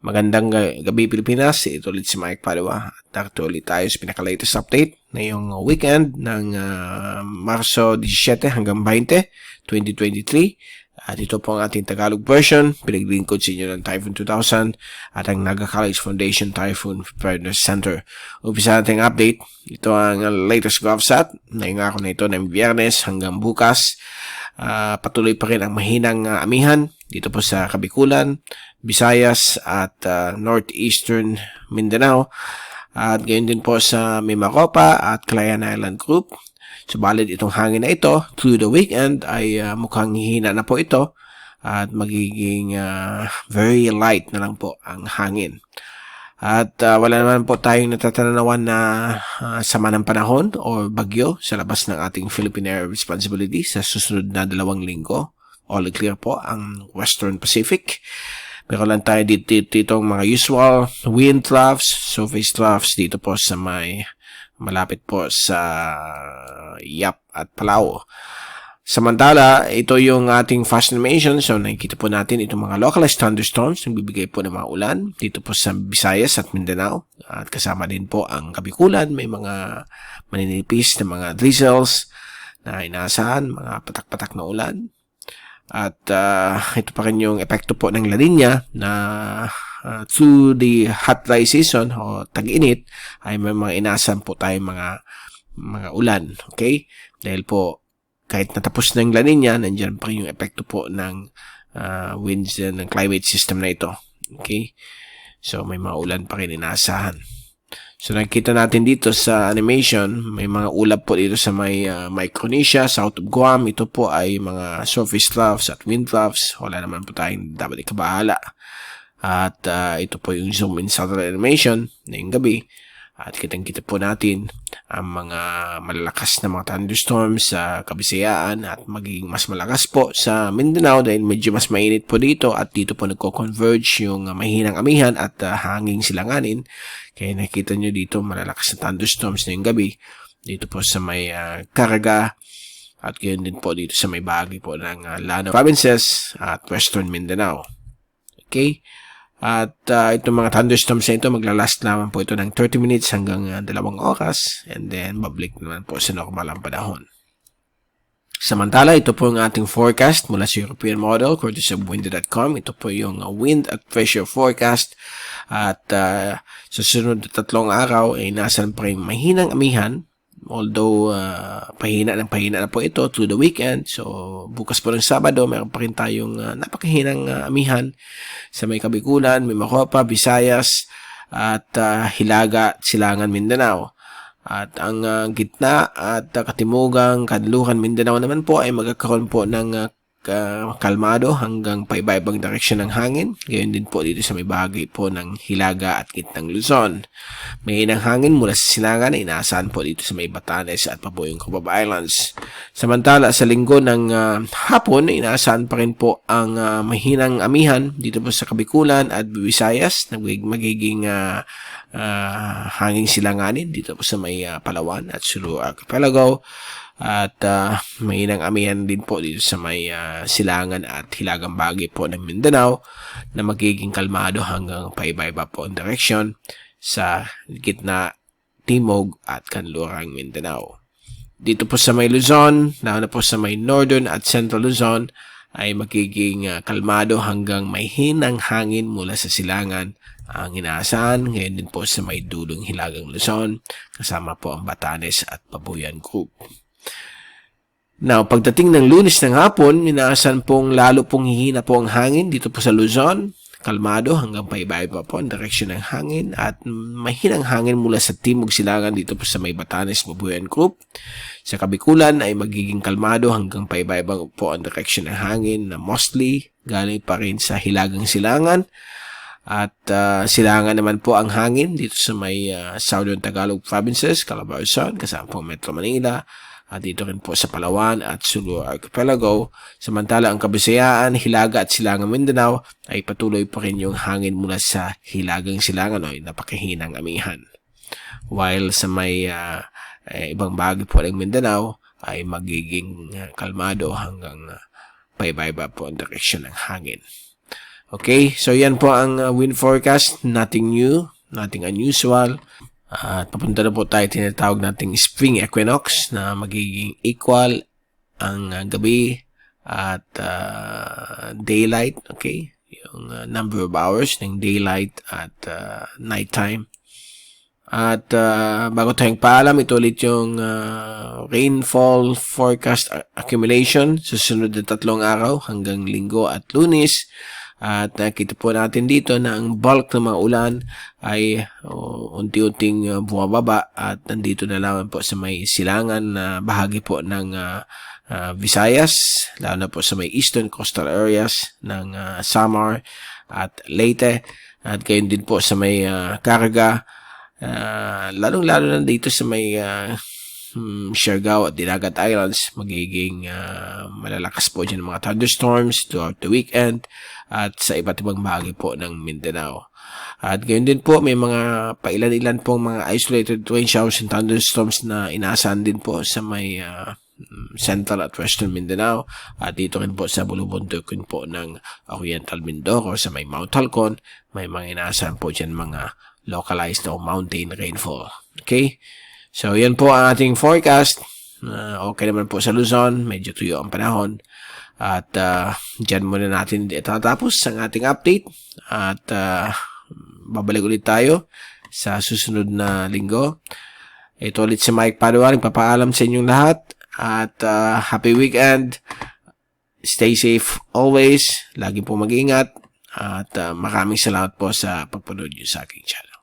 Magandang gabi Pilipinas, ito ulit si Mike Padua at narito ulit tayo sa pinaka-latest update ngayong weekend ng Marso 17 hanggang 20, 2023. At ito po ang ating Tagalog version, pinaglingkod sa inyo ng Typhoon 2000 at ang Naga College Foundation Typhoon Preparedness Center. Umpisa natin ang update, ito ang latest GovSat, ngayong araw na ito ng Biyernes hanggang bukas. Patuloy pa rin ang mahinang amihan dito po sa Kabikulan, Visayas at Northeastern Mindanao at gayon din po sa Mimaropa at Calayan Island Group. Subalit itong hangin na ito through the weekend ay mukhang hihina na po ito at magiging very light na lang po ang hangin. At wala naman po tayong natatananawan na sama ng panahon o bagyo sa labas ng ating Philippine Air Responsibility sa susunod na 2 linggo. All clear po ang Western Pacific. Meron lang tayo dito mga usual wind troughs, surface troughs dito po sa malapit po sa Yap at Palau. Samantala, ito yung ating fast animation. So, nakikita po natin itong mga localized thunderstorms na bibigay po ng mga ulan dito po sa Visayas at Mindanao. At kasama din po ang Kabikulan. May mga maninipis na mga drizzles na inaasahan, mga patak-patak na ulan. At ito pa rin yung epekto po ng La Nina na through the hot dry season o tag-init ay may mga inaasahan po tayong mga ulan. Okay? Dahil po kahit natapos na yung La Nina, nandiyan pa rin yung epekto po ng winds ng climate system na ito. Okay? So, may mga ulan pa rin inaasahan. So, nakikita natin dito sa animation, may mga ulap po dito sa Micronesia, south of Guam. Ito po ay mga surface troughs at wind troughs. Wala naman po tayong dapat ikabahala. At ito po yung zoom in satellite animation na yung gabi. At kitang-kita po natin ang mga malalakas na mga thunderstorms sa Kabisayaan at magiging mas malakas po sa Mindanao dahil medyo mas mainit po dito at dito po nagko-converge yung mahinang amihan at hanging silanganin. Kaya nakita nyo dito malalakas na thunderstorms na yung gabi dito po sa may Caraga at gayon din po dito sa may bahagi po ng Lanao Provinces at Western Mindanao. Okay? At itong mga thunderstorms na ito, maglalast naman po ito ng 30 minutes hanggang 2 oras and then babalik naman po sa normal ang panahon. Samantala, ito po ang ating forecast mula sa European Model, courtesy of windy.com. Ito po yung wind at pressure forecast at sa sunod na 3 araw ay nasan pa rin mahinang amihan. Although pahina na po ito through the weekend. So bukas po ng Sabado, meron pa rin tayong napakahinang amihan sa may Kabikulan, Mimaropa, Visayas at Hilaga, Silangan, Mindanao. At ang gitna at katimugang Kanluran, Mindanao naman po ay magkakaroon po ng kalmado hanggang paiba-ibang direksyon ng hangin. Gayon din po dito sa may bahagi po ng Hilaga at Gitnang Luzon. May hinang hangin mula sa Silangan na inaasahan po dito sa may Batanes at Papuyong Cubao Islands. Samantala sa linggo ng hapon, inaasahan pa rin po ang mahinang amihan dito po sa Kabikulan at Visayas na magiging hanging silanganin dito po sa may Palawan at Sulu Archipelago. At may inang amihan din po dito sa may Silangan at Hilagang Bahagi po ng Mindanao na magiging kalmado hanggang paiba-iba po ang direksyon sa gitna, timog at kanlurang Mindanao. Dito po sa may Luzon, lalo na po sa may Northern at Central Luzon ay magiging kalmado hanggang may hinang hangin mula sa Silangan ang inaasahan. Ngayon din po sa may dulong Hilagang Luzon kasama po ang Batanes at Pabuyan Group. Now, pagdating ng Lunes ng hapon, inaasahan pong lalo pong hihina po ang hangin dito po sa Luzon. Kalmado hanggang paiba-iba po ang direksyon ng hangin at mahinang hangin mula sa Timog Silangan dito po sa may Batanes, Pabuyan Group. Sa Kabikulan ay magiging kalmado hanggang paiba-iba po ang direksyon ng hangin na mostly galing pa rin sa Hilagang Silangan. At Silangan naman po ang hangin dito sa may Southern Tagalog Provinces, Calabarzon, kasama po Metro Manila. At dito rin po sa Palawan at Sulu Archipelago. Samantala ang Kabisayaan, Hilaga at Silangan Mindanao ay patuloy pa rin yung hangin mula sa Hilagang Silangan o napakahinang amihan. While sa may ibang bahagi po ng Mindanao ay magiging kalmado hanggang paiba-iba po ang direksyon ng hangin. Okay, so yan po ang wind forecast. Nothing new, nothing unusual. At papunta na po tayo tinatawag nating spring equinox na magiging equal ang gabi at daylight. Okay, yung number of hours ng daylight at nighttime. At bago tayong paalam, ito ulit yung rainfall forecast accumulation susunod na 3 araw hanggang Linggo at Lunes. At nakita po natin dito na ang bulk ng mga ulan ay unti-unting bumababa at nandito na lang po sa may silangan na bahagi po ng Visayas, lalo na po sa may eastern coastal areas ng Samar at Leyte, at gayon din po sa may Caraga. Lalong-lalo na dito sa may Siargao at Dinagat Islands, magiging malalakas po dyan mga thunderstorms throughout the weekend at sa iba't ibang bahagi po ng Mindanao. At gayon din po, may mga pailan-ilan pong mga isolated rain showers and thunderstorms na inaasahan din po sa may Central at Western Mindanao at dito rin po sa bulubundukin po ng Oriental Mindoro sa may Mount Halcon, may mga inaasahan po dyan mga localized o mountain rainfall. Okay? So, yan po ang ating forecast. Okay naman po sa Luzon. Medyo tuyo ang panahon. At dyan muna natin itatapos ang ating update. At babalik ulit tayo sa susunod na linggo. Ito ulit si Mike Padua. Nagpapaalam sa inyong lahat. At happy weekend. Stay safe always. Lagi po mag-ingat. At maraming salamat po sa pagpanood nyo sa aking channel.